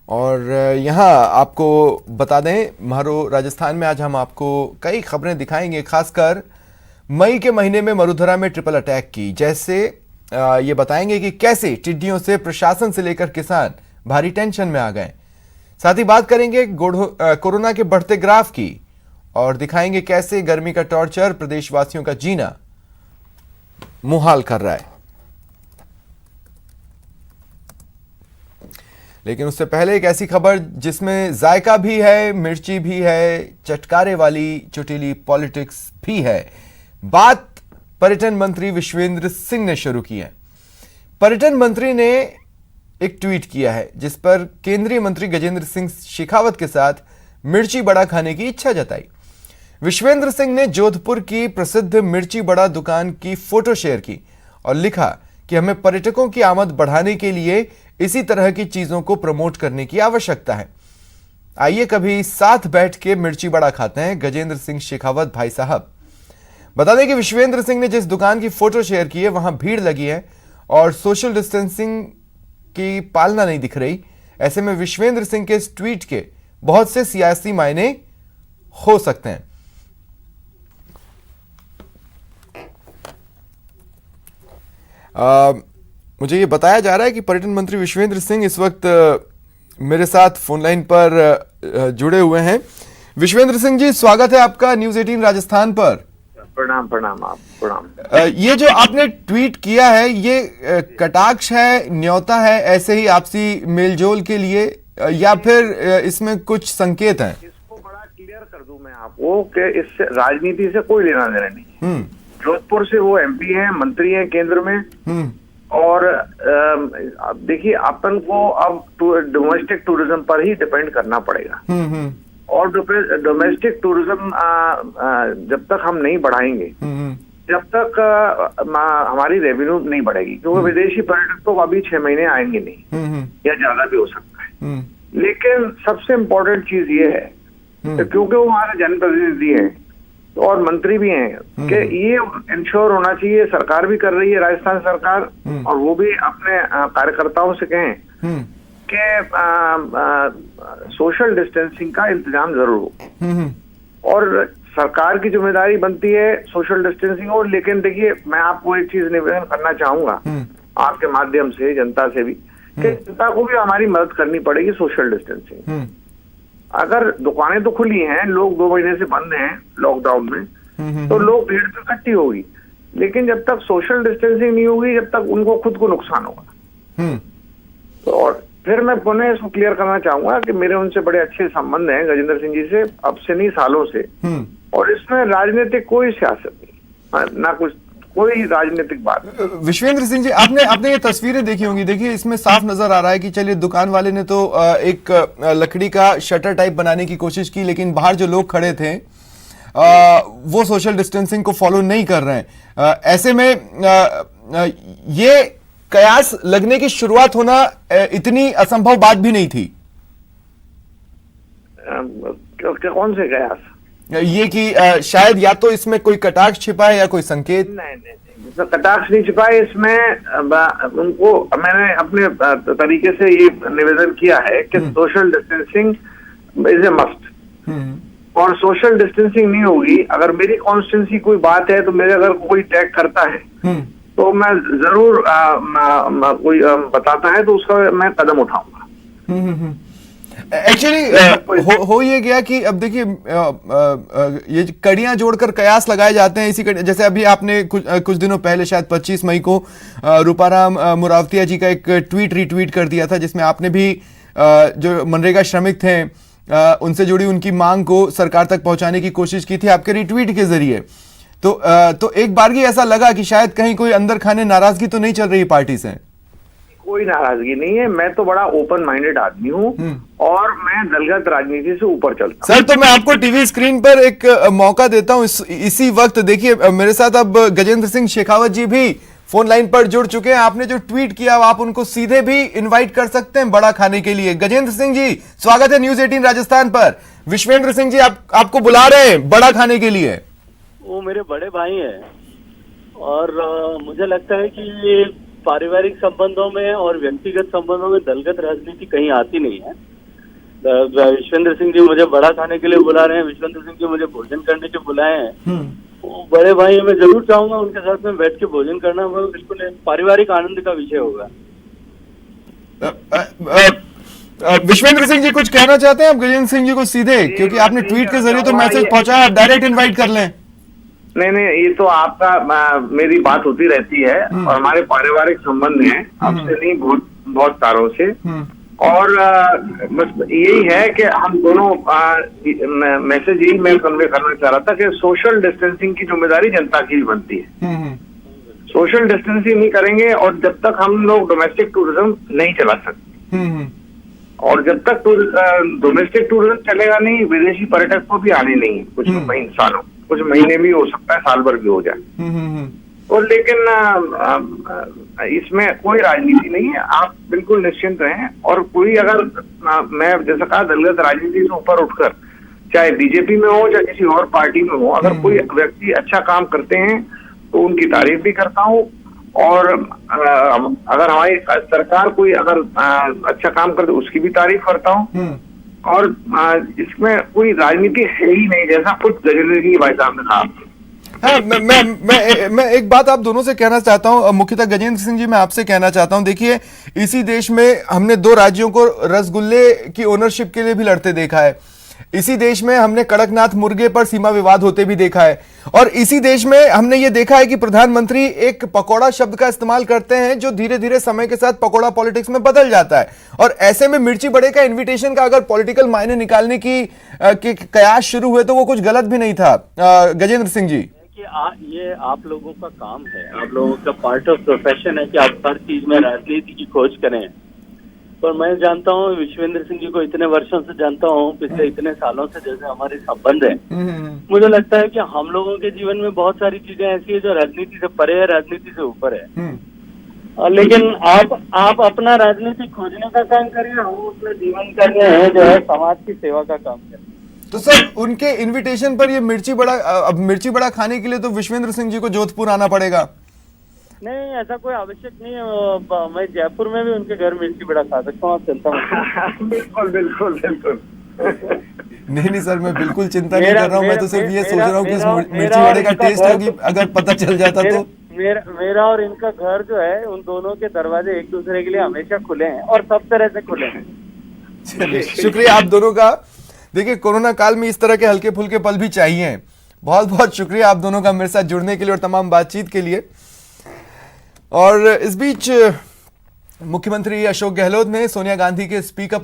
और यहाँ आपको बता दें, म्हारो राजस्थान में आज हम आपको कई खबरें दिखाएंगे, खासकर मई के महीने में मरुधरा में ट्रिपल अटैक की। जैसे ये बताएंगे कि कैसे टिड्डियों से प्रशासन से लेकर किसान भारी टेंशन में आ गए। साथ ही बात करेंगे कोरोना के बढ़ते ग्राफ की और दिखाएंगे कैसे गर्मी का टॉर्चर प्रदेशवासियों का जीना मुहाल कर रहा है। लेकिन उससे पहले एक ऐसी खबर जिसमें जायका भी है, मिर्ची भी है, चटकारे वाली चुटीली पॉलिटिक्स भी है। बात पर्यटन मंत्री विश्वेंद्र सिंह ने शुरू की है। पर्यटन मंत्री ने एक ट्वीट किया है जिस पर केंद्रीय मंत्री गजेंद्र सिंह शेखावत के साथ मिर्ची बड़ा खाने की इच्छा जताई। विश्वेंद्र सिंह ने जोधपुर की प्रसिद्ध मिर्ची बड़ा दुकान की फोटो शेयर की और लिखा कि हमें पर्यटकों की आमद बढ़ाने के लिए इसी तरह की चीजों को प्रमोट करने की आवश्यकता है। आइए कभी साथ बैठ के मिर्ची बड़ा खाते हैं, गजेंद्र सिंह शेखावत भाई साहब। बता दें कि विश्वेंद्र सिंह ने जिस दुकान की फोटो शेयर की है वहां भीड़ लगी है और सोशल डिस्टेंसिंग की पालना नहीं दिख रही। ऐसे में विश्वेंद्र सिंह के इस ट्वीट के बहुत से सियासी मायने हो सकते हैं। मुझे ये बताया जा रहा है कि पर्यटन मंत्री विश्वेंद्र सिंह इस वक्त मेरे साथ फोन लाइन पर जुड़े हुए हैं। विश्वेंद्र सिंह जी, स्वागत है आपका न्यूज 18 राजस्थान पर। प्रणाम प्रणाम आप प्रणाम। ये जो आपने ट्वीट किया है ये कटाक्ष है, न्योता है ऐसे ही आपसी मेलजोल के लिए, या फिर इसमें कुछ संकेत हैं? इसको बड़ा क्लियर कर दूं मैं आपको कि इससे राजनीति से कोई लेना देना नहीं। जोधपुर से वो एमपी हैं, मंत्री हैं केंद्र में। और देखिए, अपन को अब डोमेस्टिक टूरिज्म पर ही डिपेंड करना पड़ेगा। और डोमेस्टिक टूरिज्म जब तक हम नहीं बढ़ाएंगे, जब तक हमारी रेवेन्यू नहीं बढ़ेगी, क्योंकि विदेशी पर्यटक तो अभी 6 महीने आएंगे नहीं, या ज्यादा भी हो सकता है। लेकिन सबसे इम्पोर्टेंट चीज ये है कि क्योंकि वो हमारे जनप्रतिनिधि हैं और मंत्री भी हैं, कि ये इंश्योर होना चाहिए, सरकार भी कर रही है, राजस्थान सरकार, और वो भी अपने कार्यकर्ताओं से कहें कि सोशल डिस्टेंसिंग का इंतजाम जरूर हो। और सरकार की जिम्मेदारी बनती है सोशल डिस्टेंसिंग हो। लेकिन देखिए, मैं आपको एक चीज निवेदन करना चाहूंगा आपके माध्यम से जनता से भी, कि जनता को भी हमारी मदद करनी पड़ेगी सोशल डिस्टेंसिंग। अगर दुकानें तो खुली हैं, लोग 2 महीने से बंद हैं लॉकडाउन में, तो लोग भीड़ तो इकट्ठी होगी, लेकिन जब तक सोशल डिस्टेंसिंग नहीं होगी, जब तक उनको खुद को नुकसान होगा। तो और फिर मैं पुनः इसको क्लियर करना चाहूंगा कि मेरे उनसे बड़े अच्छे संबंध हैं, गजेंद्र सिंह जी से, अब से नहीं सालों से। और इसमें राजनीतिक कोई सियासत नहीं, ना कुछ कोई राजनीतिक बात। विश्वेंद्र सिंह जी, आपने ये तस्वीरें देखी होंगी। देखिए, इसमें साफ नजर आ रहा है कि चलिए दुकान वाले ने तो एक लकड़ी का शटर टाइप बनाने की कोशिश की, लेकिन बाहर जो लोग खड़े थे वो सोशल डिस्टेंसिंग को फॉलो नहीं कर रहे हैं। ऐसे में ये कयास लगने की शुरुआत होना इतनी असंभव बात भी नहीं थी। कौन से कयास? ये कि शायद या तो इसमें कोई कटाक्ष छिपा है या कोई संकेत। नहीं, कटाक्ष नहीं छिपा है इसमें। उनको मैंने अपने तरीके से ये निवेदन किया है कि social distancing is a must. और सोशल डिस्टेंसिंग नहीं होगी, अगर मेरी कॉन्स्टिट्यूंसी कोई बात है तो मेरे अगर कोई टैग करता है तो मैं जरूर कोई बताता है तो उसका मैं कदम उठाऊंगा। एक्चुअली हो ये गया कि अब देखिए, ये कड़ियां जोड़कर कयास लगाए जाते हैं इसी जैसे अभी आपने कुछ दिनों पहले शायद 25 मई को रूपाराम मुरावतिया जी का एक ट्वीट रिट्वीट कर दिया था, जिसमें आपने भी जो मनरेगा श्रमिक थे उनसे जुड़ी उनकी मांग को सरकार तक पहुंचाने की कोशिश की थी आपके रिट्वीट के जरिए। तो एक बार ही ऐसा लगा कि शायद कहीं कोई अंदर खाने नाराजगी तो नहीं चल रही पार्टी से। कोई नाराजगी नहीं है, मैं तो बड़ा ओपन माइंडेड आदमी हूँ और मैं दलगत राजनीति से ऊपर चलता हूँ। सर, तो मैं आपको टीवी स्क्रीन पर एक मौका देता हूँ इसी वक्त। देखिए, मेरे साथ अब गजेंद्र सिंह शेखावत जी भी फोन लाइन पर जुड़ चुके हैं। आपने जो ट्वीट किया आप उनको सीधे भी इनवाइट कर सकते हैं बड़ा खाने के लिए। गजेंद्र सिंह जी, स्वागत है न्यूज 18 राजस्थान पर। विश्वेंद्र सिंह जी आपको बुला रहे हैं बड़ा खाने के लिए। वो मेरे बड़े भाई हैं और मुझे लगता है कि पारिवारिक संबंधों में और व्यक्तिगत संबंधों में दलगत राजनीति कहीं आती नहीं है। विश्वेंद्र सिंह जी मुझे बड़ा खाने के लिए बुला रहे हैं, विश्वेंद्र सिंह जी मुझे भोजन करने के बुलाए हैं। वो बड़े भाई मैं जरूर चाहूंगा उनके साथ में बैठ के भोजन करना, वो बिल्कुल एक पारिवारिक आनंद का विषय होगा। विश्वेंद्र सिंह जी कुछ कहना चाहते हैं आप गजेंद्र सिंह जी को सीधे, क्योंकि आपने ट्वीट के जरिए तो मैसेज पहुंचाया, आप डायरेक्ट इनवाइट कर लें। नहीं, ये तो आपका मेरी बात होती रहती है और हमारे पारिवारिक संबंध हैं, आपसे नहीं बहुत सालों से। और बस यही है कि हम दोनों मैसेज यही मैं कन्वे करना चाह रहा था कि सोशल डिस्टेंसिंग की जिम्मेदारी जनता की भी बनती है। सोशल डिस्टेंसिंग नहीं करेंगे और जब तक हम लोग डोमेस्टिक टूरिज्म नहीं चला सकते, और जब तक डोमेस्टिक टूरिज्म चलेगा नहीं, विदेशी पर्यटक को भी आने नहीं है। कुछ सालों, कुछ महीने भी हो सकता है, साल भर भी हो जाए। और लेकिन इसमें कोई राजनीति नहीं है, आप बिल्कुल निश्चिंत रहें। और कोई अगर मैं जैसा कहा दलगत राजनीति से ऊपर उठकर, चाहे बीजेपी में हो या किसी और पार्टी में हो, अगर कोई व्यक्ति अच्छा काम करते हैं तो उनकी तारीफ भी करता हूँ। और अगर हमारी सरकार कोई अगर अच्छा काम करते उसकी भी तारीफ करता हूँ। और इसमें कोई राजनीति है ही नहीं, जैसा कुछ गजेंद्र जी भाई साहब ने कहा। हाँ, मैं एक बात आप दोनों से कहना चाहता हूं, मुख्यतः गजेंद्र सिंह जी मैं आपसे कहना चाहता हूं। देखिए, इसी देश में हमने 2 राज्यों को रसगुल्ले की ओनरशिप के लिए भी लड़ते देखा है। इसी देश में हमने कड़कनाथ मुर्गे पर सीमा विवाद होते भी देखा है। और इसी देश में हमने ये देखा है कि प्रधानमंत्री एक पकौड़ा शब्द का इस्तेमाल करते हैं, जो धीरे धीरे समय के साथ पकौड़ा पॉलिटिक्स में बदल जाता है। और ऐसे में मिर्ची बड़े का इन्विटेशन का अगर पॉलिटिकल मायने निकालने की कयास शुरू हुए तो वो कुछ गलत भी नहीं था। गजेंद्र सिंह जी, ये आप लोगों का काम है, आप लोगों का पार्ट ऑफ प्रोफेशन है कि आप हर चीज में राजनीति की खोज करें। पर मैं जानता हूँ विश्वेंद्र सिंह जी को, इतने वर्षों से जानता हूँ, पिछले इतने सालों से जैसे हमारे संबंध है, मुझे लगता है कि हम लोगों के जीवन में बहुत सारी चीजें ऐसी है जो राजनीति से परे है, राजनीति से ऊपर है। लेकिन आप अपना राजनीति खोजने का काम करिए, हम अपना जीवन कर रहे हैं जो है समाज की सेवा का काम करें। तो सर उनके इनविटेशन पर ये मिर्ची बड़ा खाने के लिए तो विश्वेंद्र सिंह जी को जोधपुर आना पड़ेगा। नहीं, ऐसा कोई आवश्यक नहीं है, मैं जयपुर में भी उनके घर मिर्ची बड़ा खा सकता हूँ, आप चिंता मत। बिल्कुल। नहीं सर, मैं बिल्कुल चिंता नहीं कर रहा हूँ। मैं तो सिर्फ ये सोच रहा हूँ कि इस मिर्ची बड़े का टेस्ट होगी, अगर पता चल जाता तो। मेरा और इनका घर जो है, उन दोनों के दरवाजे एक दूसरे के लिए हमेशा खुले हैं और सब तरह से खुले हैं। चलिए, शुक्रिया आप दोनों का। देखिए, कोरोना काल में इस तरह के हल्के फुल्के पल भी चाहिए। बहुत बहुत शुक्रिया आप दोनों का मेरे साथ जुड़ने के लिए और तमाम बातचीत के लिए। और इस बीच मुख्यमंत्री अशोक गहलोत ने सोनिया गांधी के स्पीक अप